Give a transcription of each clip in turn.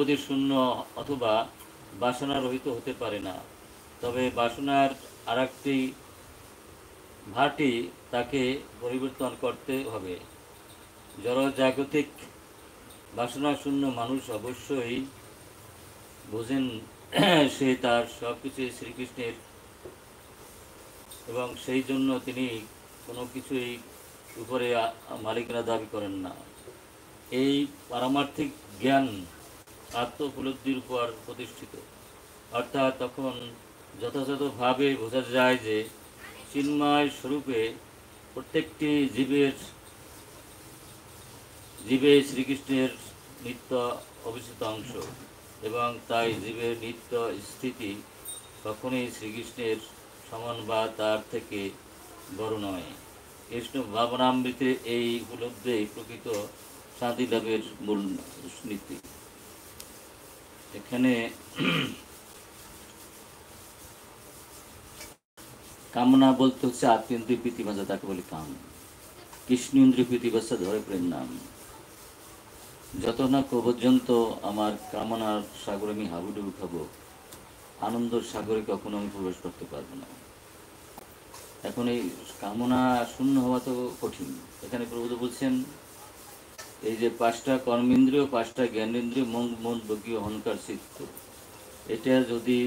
দ্রব্যদের শূন্য অথবা বাসনা রহিত হতে পারে না, তবে বাসনার আরেকটি ভাটি তাকে পরিবর্তন করতে হবে। জড়জাগতিক বাসনা শূন্য মানুষ অবশ্যই বোঝেন সে তার সব কিছুই শ্রীকৃষ্ণের, এবং সেই জন্য তিনি কোনো কিছুই উপরে মালিকানা দাবি করেন না। এই পারমার্থিক জ্ঞান আত্ম উপলব্ধির উপর প্রতিষ্ঠিত, অর্থাৎ তখন যথাযথভাবে বোঝা যায় যে চিন্ময় স্বরূপে প্রত্যেকটি জীবে শ্রীকৃষ্ণের নিত্য অবিচ্ছেদ্য অংশ, এবং তাই জীবের নিত্য স্থিতি কখনোই শ্রীকৃষ্ণের সমান বা তার থেকে বড় নয়। কৃষ্ণ ভাবনামৃতে এই উপলব্ধি প্রকৃত শান্তি লাভের মূল নীতি। এখানে কামনা বলতে হচ্ছে আত্মেন্দ্রিয় প্রীতিবাসা, তাকে বলি কাম। কৃষ্ণেন্দ্রিয় প্রীতিবাসা ধরে প্রেম নাম। যত না পর্যন্ত আমার কামনার সাগরে আমি হাবুডুবু খাবো, আনন্দের সাগরে কখনো আমি প্রবেশ করতে পারবো না। এখন এই কামনা শূন্য হওয়া তো কঠিন। এখানে প্রভুদেব বলছেন এই যে 5টা কর্মেন্দ্রিয়, 5টা জ্ঞানেন্দ্রিয়, মন বজ্ঞীয় অহংকার চিত্ত, এটা যদি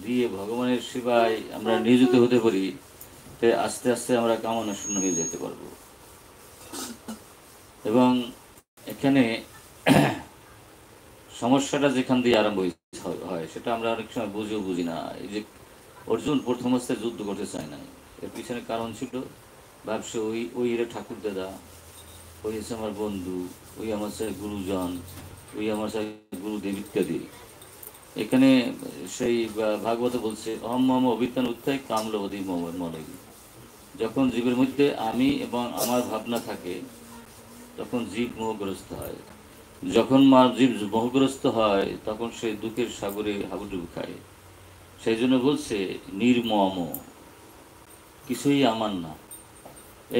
দিয়ে ভগবানের সেবায় আমরা নিয়োজিত হতে পারি, তাই আস্তে আস্তে আমরা কামনা শূন্য হয়ে যেতে পারবো। এবং এখানে সমস্যাটা যেখান দিয়ে আরম্ভ হয় সেটা আমরা অনেক সময় বুঝি না। এই যে অর্জুন প্রথম অবস্থায় যুদ্ধ করতে চায় না, এর পিছনে কারণ ছিল ভাবছে ওই ঠাকুর দাদা, ওই হচ্ছে আমার বন্ধু, ওই আমার সাথে গুরুজন, ওই আমার সাথে গুরুদেব ইত্যাদি। এখানে সেই ভাগবত বলছে অহম মম অভিজ্ঞান উত্থায় কামলবধি মনে। যখন জীবের মধ্যে আমি এবং আমার ভাবনা থাকে তখন জীব মোহগ্রস্ত হয়। যখন জীব মোহগ্রস্ত হয় তখন সে দুঃখের সাগরে হাবুডুবু খায়। সেই জন্য বলছে নির্মম, কিছুই আমার না।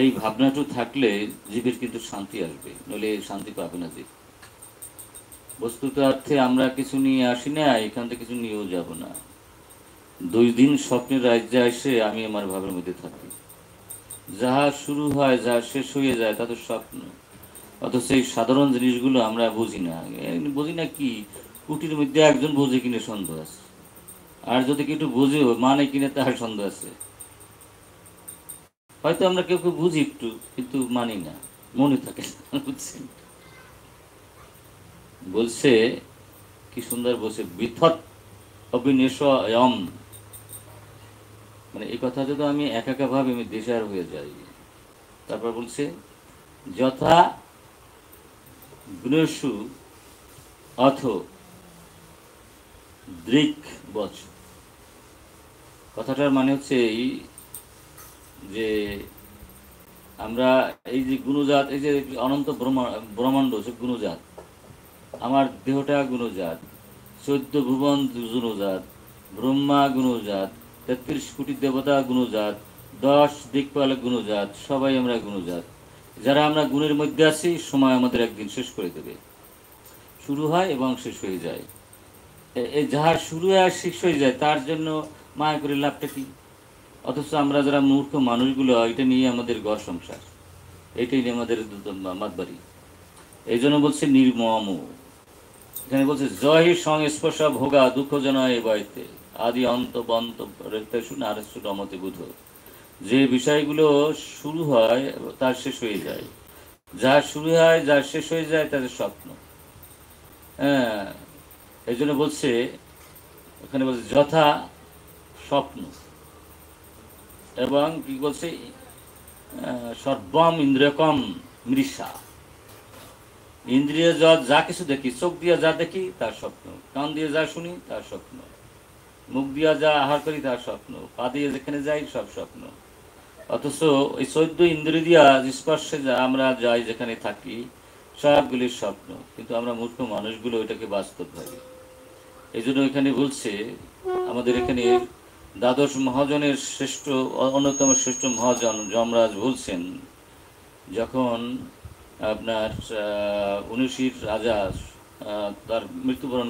এই ভাবনাটু থাকলে জীবের কিন্তু শান্তি আসবে, নইলে শান্তি পাবে না জীব। বস্তুত অর্থে আমরা কিছু নিয়ে আসি না, এখান থেকে কিছু নিয়েও যাব না। 2 দিন স্বপ্নের রাজ্যে এসে আমি আমার ভাবের মধ্যে থাকি। যাহা শুরু হয়, যাহা শেষ হয়ে যায় তা তো স্বপ্ন। অথচ এই সাধারণ জিনিসগুলো আমরা বুঝি না কি কুটির মধ্যে একজন বোঝে কিনে সন্দেহ আছে, আর যদি কেউ বোঝেও মানে কিনে তার সন্দেহ আছে। হয়তো আমরা কেউ বুঝি একটু, কিন্তু মানি না, মনে থাকে। বুঝছেন? বলছে কি সুন্দর বলছে, বিথৎ অবিনেশয়ম, মানে এই কথা যদি আমি একা ভাবে আমি দেশার হয়ে যাই। তারপর বলছে যথা গুণেষু অথ দৃক বচ। কথাটার মানে হচ্ছে এই যে আমরা এই যে গুণজাত, এই যে অনন্ত ব্রহ্মাণ্ড হচ্ছে গুণজাত, আমার দেহটা গুণজাত, 14 ভুবন গুণজাত, ব্রহ্মা গুণজাত, 33 কোটি দেবতা গুণজাত, 10 দিকপালক গুণজাত, সবাই আমরা গুণজাত। যারা আমরা গুণের মধ্যে আছি, সময় আমাদের একদিন শেষ করে দেবে। শুরু হয় এবং শেষ হয়ে যায়। এই যাহার শুরু হয় শেষ হয়ে যায় তার জন্য মায়া করে লাভটা কি? অথচ আমরা যারা মূর্খ মানুষগুলো, এটা নিয়ে আমাদের ঘর সংসার, এটাই নিয়ে আমাদের মাতবাড়ি। এই জন্য বলছে নির্মম। এখানে বলছে জয় সংস্পর্শ ভোগা দুঃখ জনয় বয়তে আদি অন্ত বন্ত রমতে বুধ। যে বিষয়গুলো শুরু হয় তার শেষ হয়ে যায়, যার শুরু হয় যার শেষ হয়ে যায় তাদের স্বপ্ন। হ্যাঁ, এই জন্য বলছে ওখানে বলছে যথা স্বপ্ন, এবং কি বলছে সর্বম ইন্দ্রিয়কম মৃষা। ইন্দ্রিয় যা কিছু দেখি, চোখ দিয়ে যা দেখি তার স্বপ্ন, কান দিয়ে যা শুনি তার স্বপ্ন, মুখ দিয়ে যা আহার করি তার স্বপ্ন, পা দিয়ে যেখানে যাই সব স্বপ্ন। অথচ ওই 14 ইন্দ্রিয় দিয়া স্পর্শে যা আমরা যাই, যেখানে থাকি, সবগুলির স্বপ্ন। কিন্তু আমরা মূর্খ মানুষগুলো ওইটাকে বাস্তব ভাবি। এই জন্য এখানে বলছে আমাদের এখানে দ্বাদশ মহাজনের অন্যতম শ্রেষ্ঠ মহাজন যমরাজ বলছেন, যখন আপনার 19 রাজা তার মৃত্যুবরণ